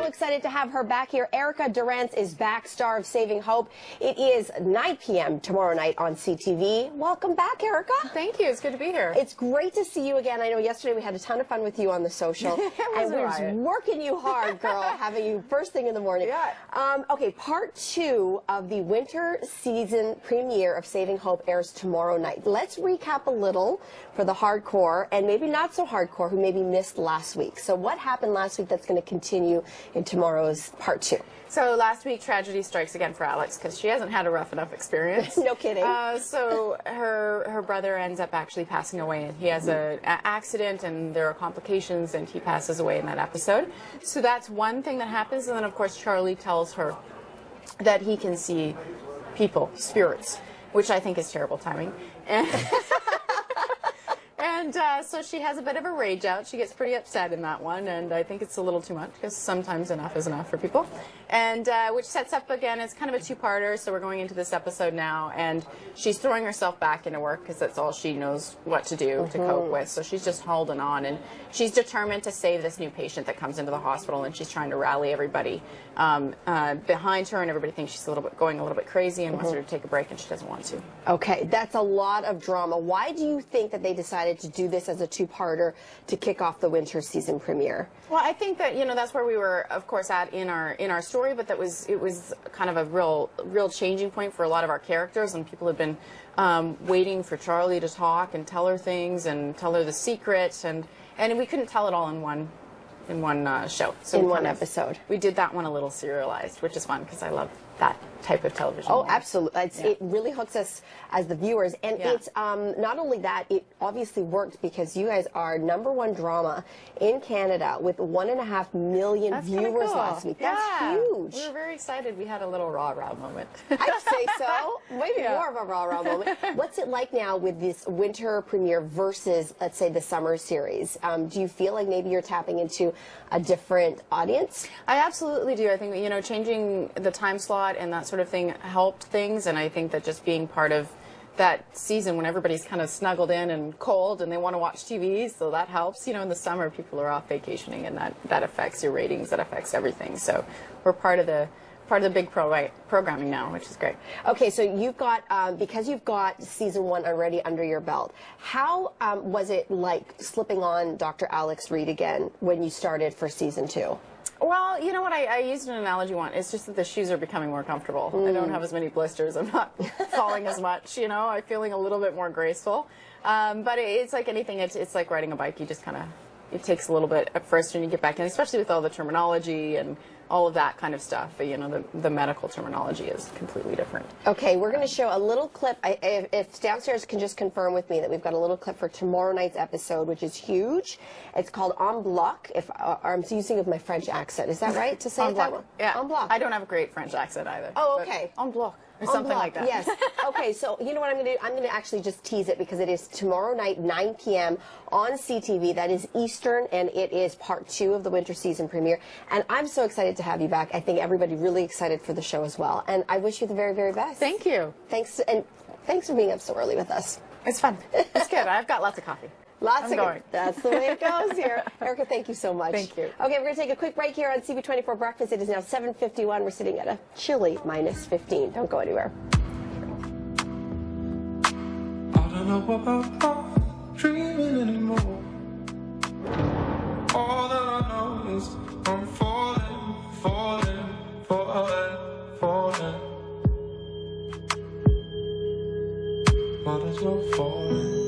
Excited to have her back here. Erica Durance is back, star of Saving Hope. It is 9 p.m. tomorrow night on CTV. Welcome back, Erica. Thank you. It's good to be here. It's great to see you again. I know yesterday we had a ton of fun with you on the social. And we were working you hard, girl, having you first thing in the morning. Yeah. Okay, part 2 of the winter season premiere of Saving Hope airs tomorrow night. Let's recap a little for the hardcore and maybe not so hardcore who maybe missed last week. So what happened last week that's going to continue in tomorrow's part 2? So last week, tragedy strikes again for Alex because she hasn't had a rough enough experience. No kidding. So her brother ends up actually passing away, and he has an accident, and there are complications, and he passes away in that episode. So that's one thing that happens, and then of course Charlie tells her that he can see people, spirits, which I think is terrible timing. And so she has a bit of a rage out. She gets pretty upset in that one, and I think it's a little too much because sometimes enough is enough for people. And which sets up, again, it's kind of a two-parter, so we're going into this episode now, and she's throwing herself back into work because that's all she knows what to do to cope with. So she's just holding on, and she's determined to save this new patient that comes into the hospital, and she's trying to rally everybody behind her, and everybody thinks she's going a little bit crazy and wants her to take a break, and she doesn't want to. Okay, that's a lot of drama. Why do you think that they decided to do this as a two-parter to kick off the winter season premiere? Well, I think that, you know, that's where we were, of course, at in our story, but it was kind of a real changing point for a lot of our characters, and people had been waiting for Charlie to talk and tell her things and tell her the secret, and we couldn't tell it all in one show. So in one episode. We did that one a little serialized, which is fun because I love that type of television. Oh, absolutely. It really hooks us as the viewers. And it's not only that, it obviously worked because you guys are #1 drama in Canada with 1.5 million viewers last week. That's huge. We were very excited. We had a little rah-rah moment. I'd say so. Maybe more of a rah-rah moment. What's it like now with this winter premiere versus, let's say, the summer series? Do you feel like maybe you're tapping into a different audience? I absolutely do. I think, you know, changing the time slot and that sort of thing helped things, and I think that just being part of that season when everybody's kind of snuggled in and cold and they want to watch TV, so that helps. You know, in the summer people are off vacationing, and that affects your ratings, that affects everything. So we're part of the big programming now, which is great. Okay, so you've got, because you've got season 1 already under your belt, how was it like slipping on Dr. Alex Reed again when you started for season 2? Well, you know what, I used an analogy once. It's just that the shoes are becoming more comfortable. I don't have as many blisters. I'm not falling as much, you know. I'm feeling a little bit more graceful. But it's like anything. It's like riding a bike. You just kind of, it takes a little bit at first when you get back in, especially with all the terminology and all of that kind of stuff. But, you know, the medical terminology is completely different. Okay, we're going to show a little clip. If downstairs can just confirm with me that we've got a little clip for tomorrow night's episode, which is huge. It's called En Bloc. I'm using of my French accent. Is that right to say it that way? Yeah. En Bloc. I don't have a great French accent either. Oh, okay. En Bloc. Or something like that. Yes. Okay, so you know what I'm going to do? I'm going to actually just tease it because it is tomorrow night, 9 p.m. on CTV. That is Eastern, and it is part 2 of the winter season premiere. And I'm so excited to have you back. I think everybody really excited for the show as well. And I wish you the very, very best. Thank you. Thanks for being up so early with us. It's fun. It's good. I've got lots of coffee. That's the way it goes here. Erica, thank you so much. Thank you. Okay, we're going to take a quick break here on CP24 Breakfast. It is now 7:51. We're sitting at a chilly -15. Don't go anywhere. I don't know about dreaming anymore. All that I know is I'm falling, but there's no falling.